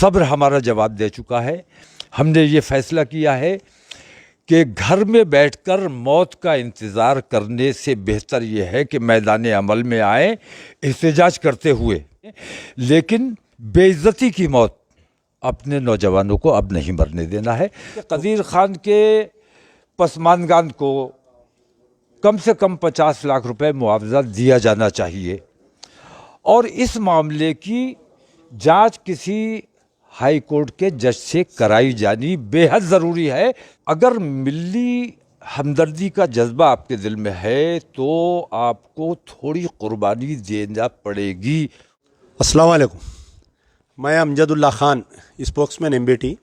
सब्र हमारा जवाब दे चुका है। हमने ये फैसला किया है कि घर में बैठकर मौत का इंतज़ार करने से बेहतर ये है कि मैदान अमल में आए एहतजाज करते हुए, लेकिन बेइज्जती की मौत अपने नौजवानों को अब नहीं मरने देना है। कदीर खान के पसमानगान को कम से कम 50 लाख रुपए मुआवजा दिया जाना चाहिए और इस मामले की जांच किसी हाई कोर्ट के जज से कराई जानी बेहद ज़रूरी है। अगर मिली हमदर्दी का जज्बा आपके दिल में है तो आपको थोड़ी कुर्बानी देना पड़ेगी। अस्सलाम वालेकुम, मैं अमजदुल्ला ख़ान, स्पोक्समैन एमबीटी।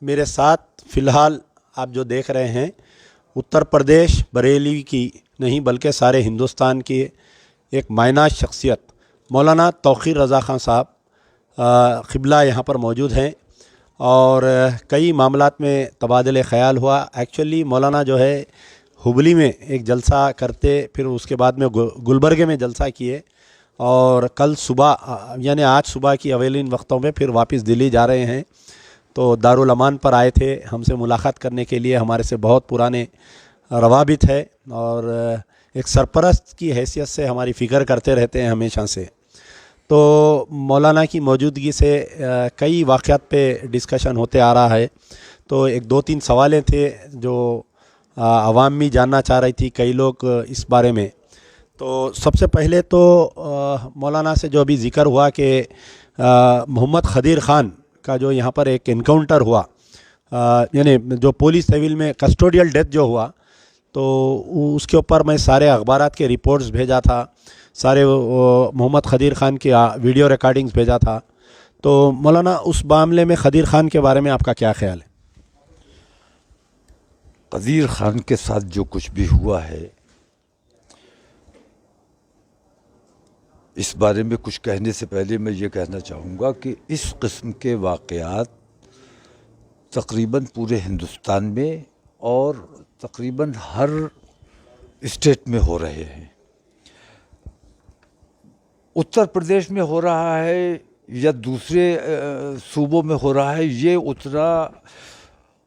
मेरे साथ फ़िलहाल आप जो देख रहे हैं उत्तर प्रदेश बरेली की नहीं बल्कि सारे हिंदुस्तान की एक मायनाज शख्सियत मौलाना तौक़ीर रज़ा ख़ान साहब क़िबला यहाँ पर मौजूद हैं और कई मामलात में तबादले ख़याल हुआ। एक्चुअली मौलाना जो है हुबली में एक जलसा करते, फिर उसके बाद में गुलबर्गे में जलसा किए और कल सुबह यानी आज सुबह की अवेलिन वक्तों में फिर वापस दिल्ली जा रहे हैं। तो दारुल अमान पर आए थे हमसे मुलाकात करने के लिए। हमारे से बहुत पुराने रवाबित है और एक सरपरस्त की हैसियत से हमारी फ़िक्र करते रहते हैं हमेशा से। तो मौलाना की मौजूदगी से कई वाक़यात पे डिस्कशन होते आ रहा है। तो एक दो तीन सवालें थे जो आवाम भी जानना चाह रही थी, कई लोग इस बारे में। तो सबसे पहले तो मौलाना से जो अभी ज़िक्र हुआ कि मोहम्मद खदीर ख़ान का जो यहाँ पर एक इनकाउंटर हुआ, यानी जो पुलिस सिविल में कस्टोडियल डेथ जो हुआ, तो उसके ऊपर मैं सारे अखबारात के रिपोर्ट्स भेजा था, सारे मोहम्मद खदीर ख़ान की वीडियो रिकॉर्डिंग्स भेजा था। तो मौलाना उस मामले में खदीर ख़ान के बारे में आपका क्या ख्याल है? कदीर ख़ान के साथ जो कुछ भी हुआ है इस बारे में कुछ कहने से पहले मैं ये कहना चाहूँगा कि इस किस्म के वाक़यात तकरीबन पूरे हिंदुस्तान में और तकरीबन हर स्टेट में हो रहे हैं। उत्तर प्रदेश में हो रहा है या दूसरे सूबों में हो रहा है, ये उतना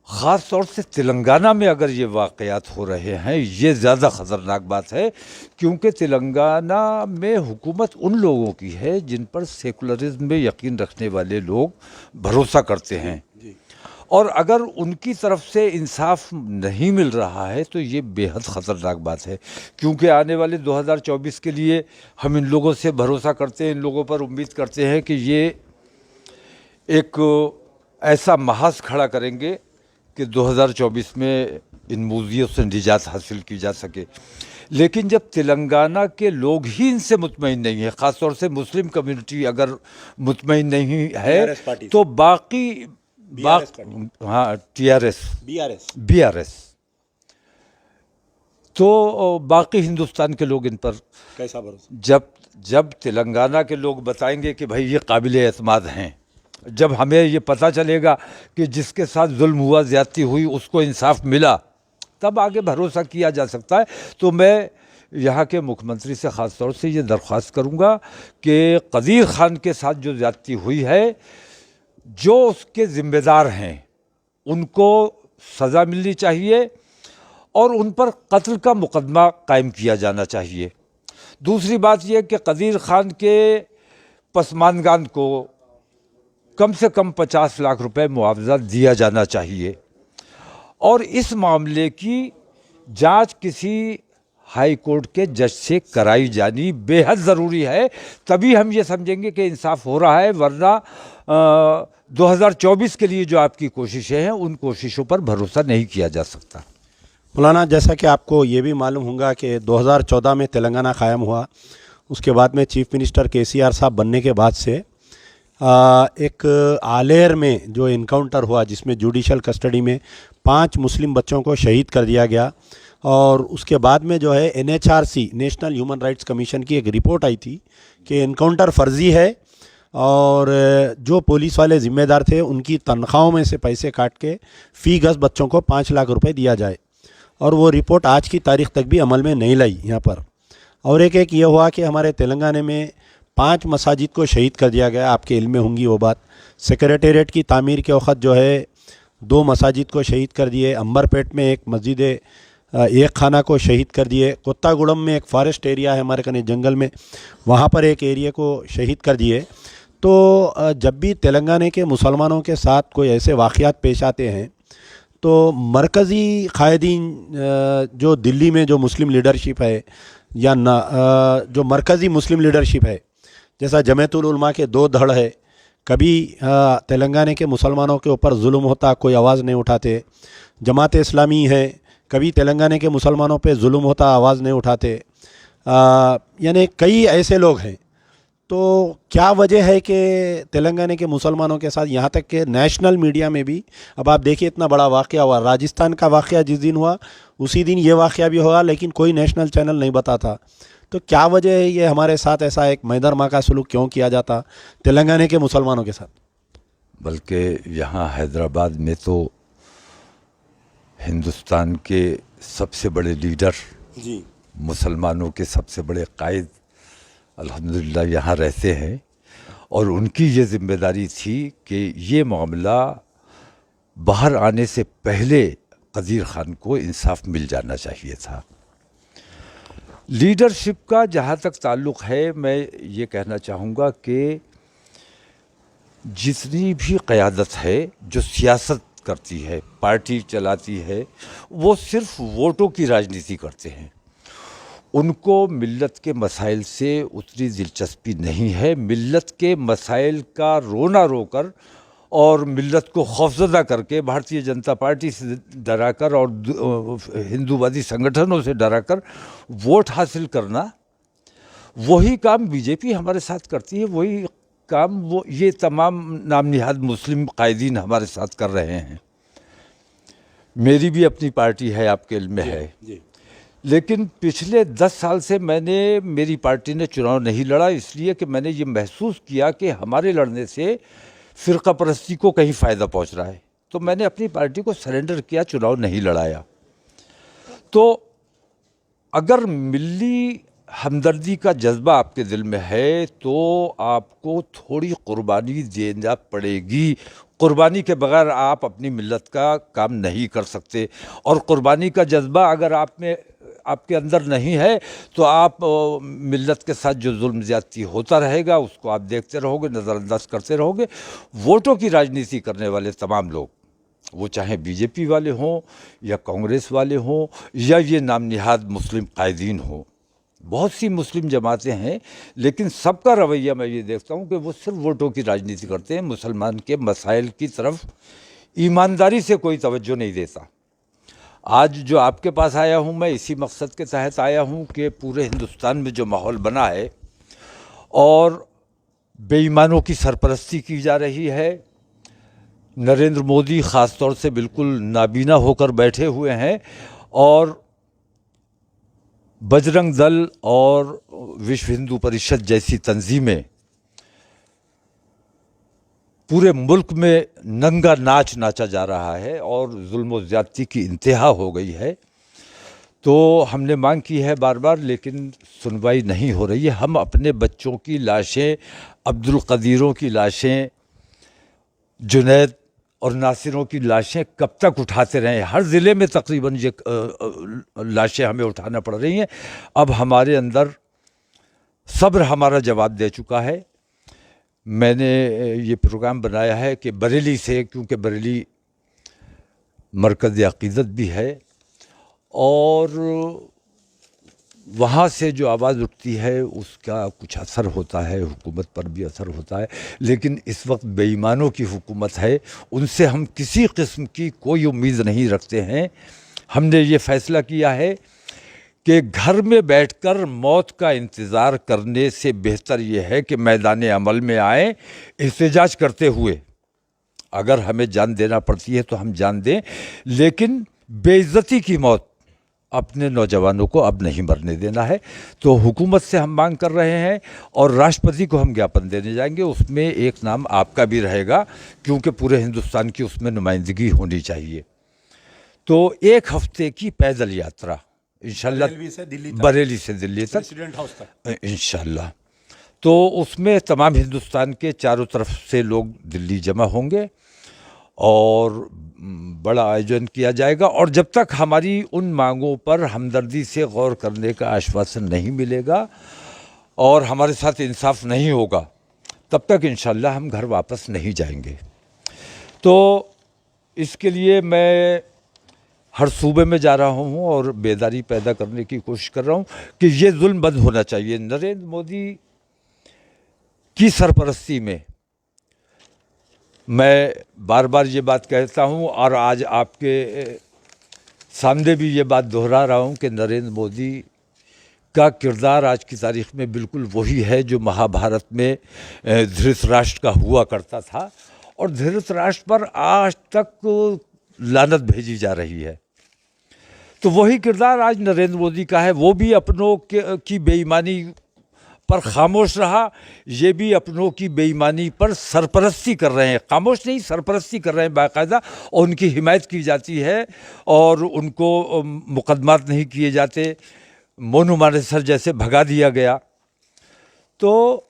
ख़ास तौर से तेलंगाना में अगर ये वाक़यात हो रहे हैं ये ज़्यादा ख़तरनाक बात है, क्योंकि तेलंगाना में हुकूमत उन लोगों की है जिन पर सेकुलरिज्म में यकीन रखने वाले लोग भरोसा करते हैं और अगर उनकी तरफ से इंसाफ नहीं मिल रहा है तो ये बेहद ख़तरनाक बात है, क्योंकि आने वाले 2024 के लिए हम इन लोगों से भरोसा करते हैं, इन लोगों पर उम्मीद करते हैं कि ये एक ऐसा महाज खड़ा करेंगे कि 2024 में इन मूजियों से निजात हासिल की जा सके। लेकिन जब तेलंगाना के लोग ही इनसे मुतमईन नहीं है, ख़ास तौर से मुस्लिम कम्युनिटी अगर मुतमईन नहीं है तो बाकी हाँ BRS तो बाकी हिंदुस्तान के लोग इन पर कैसा भरोसा? जब तेलंगाना के लोग बताएंगे कि भाई ये काबिले एतमाद हैं, जब हमें ये पता चलेगा कि जिसके साथ जुल्म हुआ, ज़्यादती हुई, उसको इंसाफ मिला, तब आगे भरोसा किया जा सकता है। तो मैं यहाँ के मुख्यमंत्री से ख़ास तौर से ये दरख्वास्त करूँगा कि कदीर ख़ान के साथ जो ज़्यादती हुई है, जो उसके ज़िम्मेदार हैं उनको सज़ा मिलनी चाहिए और उन पर कत्ल का मुकदमा कायम किया जाना चाहिए। दूसरी बात यह कि कदीर ख़ान के पसमानगान को कम से कम 50 लाख रुपए मुआवजा दिया जाना चाहिए और इस मामले की जांच किसी हाई कोर्ट के जज से कराई जानी बेहद ज़रूरी है। तभी हम ये समझेंगे कि इंसाफ हो रहा है, वरना 2024 के लिए जो आपकी कोशिशें हैं उन कोशिशों पर भरोसा नहीं किया जा सकता। मौलाना, जैसा कि आपको ये भी मालूम होगा कि 2014 में तेलंगाना कायम हुआ, उसके बाद में चीफ मिनिस्टर KCR साहब बनने के बाद से एक आलेर में जो इनकाउंटर हुआ जिसमें जुडिशल कस्टडी में 5 मुस्लिम बच्चों को शहीद कर दिया गया और उसके बाद में जो है NHRC national human rights commission की एक रिपोर्ट आई थी कि इनकाउंटर फर्जी है और जो पुलिस वाले ज़िम्मेदार थे उनकी तनख्वाहों में से पैसे काट के फ़ी गज़ बच्चों को 5 लाख रुपए दिया जाए, और वो रिपोर्ट आज की तारीख़ तक भी अमल में नहीं लाई यहाँ पर। और एक ये हुआ कि हमारे तेलंगाना में 5 मसाजिद को शहीद कर दिया गया, आपके इल्म में होंगी वो बात। सेक्रेटेरिएट की तामीर के वक़्त जो है 2 मसाजिद को शहीद कर दिए, अंबरपेट में एक मस्जिद एक खाना को शहीद कर दिए, कोत्तागुड़म में एक फॉरेस्ट एरिया है हमारे कने जंगल में, वहाँ पर एक एरिया को शहीद कर दिए। तो जब भी तेलंगाना के मुसलमानों के साथ कोई ऐसे वाक़यात पेश आते हैं तो मरकज़ी कायदीन जो दिल्ली में जो मुस्लिम लीडरशिप है या जो मरकज़ी मुस्लिम लीडरशिप है, जैसा जमीयतुल उलमा के 2 धड़ है, कभी तेलंगाना के मुसलमानों के ऊपर जुल्म होता कोई आवाज़ नहीं उठाते। जमात इस्लामी है, कभी तेलंगाना के मुसलमानों पे जुल्म होता आवाज़ नहीं उठाते। यानी कई ऐसे लोग हैं। तो क्या वजह है कि तेलंगाना के मुसलमानों के साथ, यहाँ तक कि नेशनल मीडिया में भी, अब आप देखिए इतना बड़ा वाक़या हुआ, राजस्थान का वाक़या जिस दिन हुआ उसी दिन ये वाक़या भी हुआ, लेकिन कोई नेशनल चैनल नहीं बताता। तो क्या वजह है ये हमारे साथ ऐसा एक मैदरमा का सलूक क्यों किया जाता तेलंगाना के मुसलमानों के साथ? बल्कि यहाँ हैदराबाद में तो हिंदुस्तान के सबसे बड़े लीडर जी, मुसलमानों के सबसे बड़े कायद अल्हम्दुलिल्लाह यहाँ रहते हैं, और उनकी ये जिम्मेदारी थी कि ये मामला बाहर आने से पहले कदीर ख़ान को इंसाफ मिल जाना चाहिए था। लीडरशिप का जहाँ तक ताल्लुक़ है, मैं ये कहना चाहूँगा कि जितनी भी क़यादत है जो सियासत करती है, पार्टी चलाती है, वो सिर्फ वोटों की राजनीति करते हैं। उनको मिल्लत के मसाइल से उतनी दिलचस्पी नहीं है। मिल्लत के मसाइल का रोना रोकर और मिल्लत को खौफज़दा करके भारतीय जनता पार्टी से डराकर और हिंदूवादी संगठनों से डराकर वोट हासिल करना, वही काम बीजेपी हमारे साथ करती है, वही काम वो ये तमाम नाम निहाद मुस्लिम कायदीन हमारे साथ कर रहे हैं। मेरी भी अपनी पार्टी है, आपके इल्म में है जी। लेकिन पिछले 10 साल से मेरी पार्टी ने चुनाव नहीं लड़ा, इसलिए कि मैंने ये महसूस किया कि हमारे लड़ने से फ़िरका परस्ती को कहीं फ़ायदा पहुंच रहा है। तो मैंने अपनी पार्टी को सरेंडर किया, चुनाव नहीं लड़ाया। तो अगर मिली हमदर्दी का जज्बा आपके दिल में है तो आपको थोड़ी कुर्बानी देना पड़ेगी। कुर्बानी के बगैर आप अपनी मिल्लत का काम नहीं कर सकते, और कुर्बानी का जज्बा अगर आपके अंदर नहीं है तो आप मिल्लत के साथ जो जुल्म ज़्यादती होता रहेगा उसको आप देखते रहोगे, नज़रअंदाज करते रहोगे। वोटों की राजनीति करने वाले तमाम लोग, वो चाहे बीजेपी वाले हों या कांग्रेस वाले हों या ये नाम निहाद मुस्लिम कायदीन हों, बहुत सी मुस्लिम जमातें हैं, लेकिन सबका रवैया मैं ये देखता हूँ कि वो सिर्फ वोटों की राजनीति करते हैं। मुसलमान के मसाइल की तरफ ईमानदारी से कोई तवज्जो नहीं देता। आज जो आपके पास आया हूँ, मैं इसी मकसद के तहत आया हूँ कि पूरे हिंदुस्तान में जो माहौल बना है और बेईमानों की सरपरस्ती की जा रही है, नरेंद्र मोदी ख़ास तौर से बिल्कुल नाबीना होकर बैठे हुए हैं, और बजरंग दल और विश्व हिंदू परिषद जैसी तंजीमें पूरे मुल्क में नंगा नाच नाचा जा रहा है और जुल्म व ज़्यादती की इंतहा हो गई है। तो हमने मांग की है बार बार, लेकिन सुनवाई नहीं हो रही है। हम अपने बच्चों की लाशें, अब्दुल कदीरों की लाशें, जुनैद और नासिरों की लाशें कब तक उठाते रहें? हर ज़िले में तकरीबन ये लाशें हमें उठाना पड़ रही हैं। अब हमारे अंदर सब्र हमारा जवाब दे चुका है। मैंने ये प्रोग्राम बनाया है कि बरेली से, क्योंकि बरेली मरकज़ अक़ीदत भी है और वहाँ से जो आवाज़ उठती है उसका कुछ असर होता है, हुकूमत पर भी असर होता है। लेकिन इस वक्त बेईमानों की हुकूमत है, उनसे हम किसी किस्म की कोई उम्मीद नहीं रखते हैं। हमने ये फ़ैसला किया है कि घर में बैठकर मौत का इंतज़ार करने से बेहतर ये है कि मैदान अमल में आए एहतजाज करते हुए। अगर हमें जान देना पड़ती है तो हम जान दें, लेकिन बेइज्जती की मौत अपने नौजवानों को अब नहीं मरने देना है। तो हुकूमत से हम मांग कर रहे हैं और राष्ट्रपति को हम ज्ञापन देने जाएंगे। उसमें एक नाम आपका भी रहेगा, क्योंकि पूरे हिंदुस्तान की उसमें नुमाइंदगी होनी चाहिए। तो 1 हफ्ते की पैदल यात्रा इंशाल्लाह, बरेली से दिल्ली तक, प्रेसिडेंट हाउस तक इंशाल्लाह। तो उसमें तमाम हिंदुस्तान के चारों तरफ से लोग दिल्ली जमा होंगे और बड़ा आयोजन किया जाएगा। और जब तक हमारी उन मांगों पर हमदर्दी से गौर करने का आश्वासन नहीं मिलेगा और हमारे साथ इंसाफ नहीं होगा, तब तक इंशाल्लाह हम घर वापस नहीं जाएंगे। तो इसके लिए मैं हर सूबे में जा रहा हूँ और बेदारी पैदा करने की कोशिश कर रहा हूँ कि ये जुल्म बंद होना चाहिए। नरेंद्र मोदी की सरपरस्ती में मैं बार बार ये बात कहता हूँ और आज आपके सामने भी ये बात दोहरा रहा हूँ कि नरेंद्र मोदी का किरदार आज की तारीख में बिल्कुल वही है जो महाभारत में धृतराष्ट्र का हुआ करता था। और धृतराष्ट्र पर आज तक लानत भेजी जा रही है। तो वही किरदार आज नरेंद्र मोदी का है। वो भी अपनों की बेईमानी पर खामोश रहा, ये भी अपनों की बेईमानी पर सरपरस्ती कर रहे हैं। खामोश नहीं, सरपरस्ती कर रहे हैं बाकायदा, और उनकी हिमायत की जाती है और उनको मुकदमात नहीं किए जाते। मोनू मानेसर जैसे भगा दिया गया। तो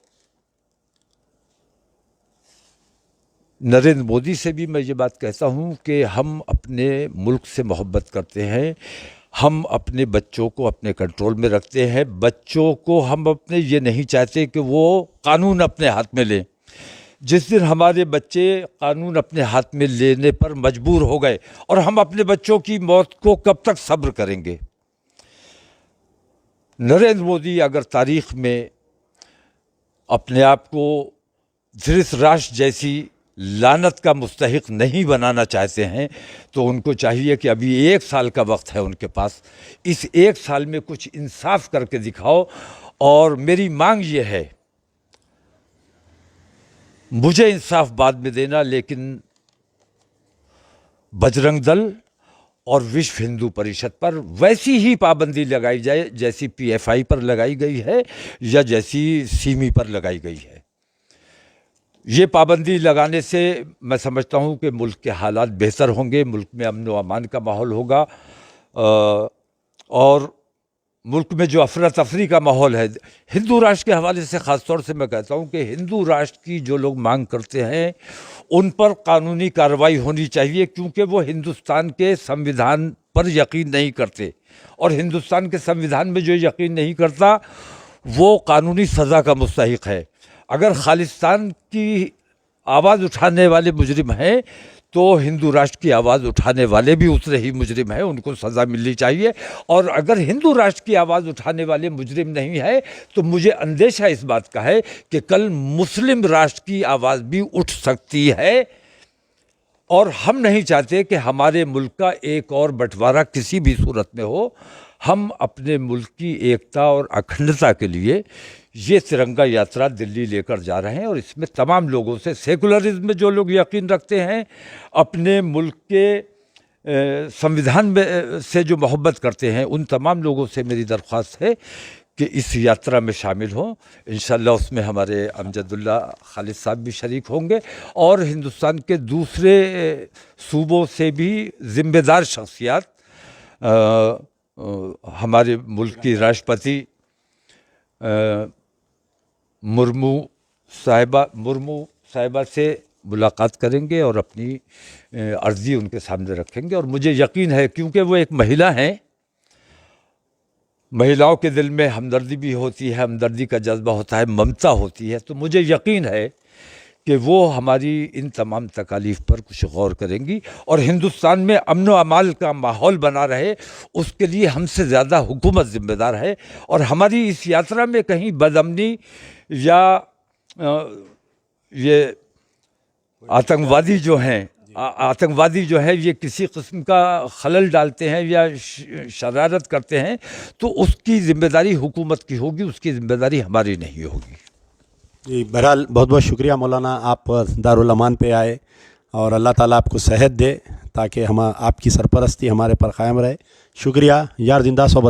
नरेंद्र मोदी से भी मैं ये बात कहता हूँ कि हम अपने मुल्क से मोहब्बत करते हैं, हम अपने बच्चों को अपने कंट्रोल में रखते हैं। बच्चों को हम अपने ये नहीं चाहते कि वो कानून अपने हाथ में लें। जिस दिन हमारे बच्चे कानून अपने हाथ में लेने पर मजबूर हो गए, और हम अपने बच्चों की मौत को कब तक सब्र करेंगे। नरेंद्र मोदी अगर तारीख में अपने आप को धृतराष्ट्र जैसी लानत का मुस्तहिक नहीं बनाना चाहते हैं, तो उनको चाहिए कि अभी 1 साल का वक्त है उनके पास। इस 1 साल में कुछ इंसाफ करके दिखाओ। और मेरी मांग ये है, मुझे इंसाफ बाद में देना, लेकिन बजरंग दल और विश्व हिंदू परिषद पर वैसी ही पाबंदी लगाई जाए जैसी PFI पर लगाई गई है या जैसी सिमी पर लगाई गई है। ये पाबंदी लगाने से मैं समझता हूँ कि मुल्क के हालात बेहतर होंगे, मुल्क में अमन व अमान का माहौल होगा। और मुल्क में जो अफरा तफरी का माहौल है, हिंदू राष्ट्र के हवाले से ख़ास तौर से मैं कहता हूँ कि हिंदू राष्ट्र की जो लोग मांग करते हैं उन पर कानूनी कार्रवाई होनी चाहिए, क्योंकि वो हिंदुस्तान के संविधान पर यकीन नहीं करते। और हिंदुस्तान के संविधान में जो यकीन नहीं करता वो कानूनी सज़ा का मुस्तहिक है। अगर खालिस्तान की आवाज़ उठाने वाले मुजरिम हैं तो हिंदू राष्ट्र की आवाज़ उठाने वाले भी उतने ही मुजरिम हैं, उनको सज़ा मिलनी चाहिए। और अगर हिंदू राष्ट्र की आवाज़ उठाने वाले मुजरिम नहीं है तो मुझे अंदेशा इस बात का है कि कल मुस्लिम राष्ट्र की आवाज़ भी उठ सकती है। और हम नहीं चाहते कि हमारे मुल्क का एक और बंटवारा किसी भी सूरत में हो। हम अपने मुल्क की एकता और अखंडता के लिए ये तिरंगा यात्रा दिल्ली लेकर जा रहे हैं। और इसमें तमाम लोगों से, सेकुलरिज्म में जो लोग यकीन रखते हैं, अपने मुल्क के संविधान में से जो मोहब्बत करते हैं, उन तमाम लोगों से मेरी दरख्वास्त है कि इस यात्रा में शामिल हों। इंशाअल्लाह उसमें हमारे अमजदुल्ला खालिद साहब भी शरीक होंगे और हिंदुस्तान के दूसरे सूबों से भी ज़िम्मेदार शख्सियात, हमारे मुल्क की राष्ट्रपति मुर्मू साहिबा से मुलाकात करेंगे और अपनी अर्ज़ी उनके सामने रखेंगे। और मुझे यकीन है, क्योंकि वो एक महिला हैं, महिलाओं के दिल में हमदर्दी भी होती है, हमदर्दी का जज्बा होता है, ममता होती है, तो मुझे यकीन है कि वो हमारी इन तमाम तकालीफ पर कुछ गौर करेंगी और हिंदुस्तान में अमन व अमान का माहौल बना रहे, उसके लिए हमसे ज़्यादा हुकूमत ज़िम्मेदार है। और हमारी इस यात्रा में कहीं बदअमनी या ये आतंकवादी जो है ये किसी किस्म का खलल डालते हैं या शरारत करते हैं, तो उसकी ज़िम्मेदारी हुकूमत की होगी, उसकी ज़िम्मेदारी हमारी नहीं होगी। जी, बहरहाल बहुत बहुत शुक्रिया मौलाना, आप दारुल अमान पे आए और अल्लाह ताला आपको सेहत दे ताकि हम आपकी सरपरस्ती हमारे पर कायम रहे। शुक्रिया यार, जिंदा सोबत।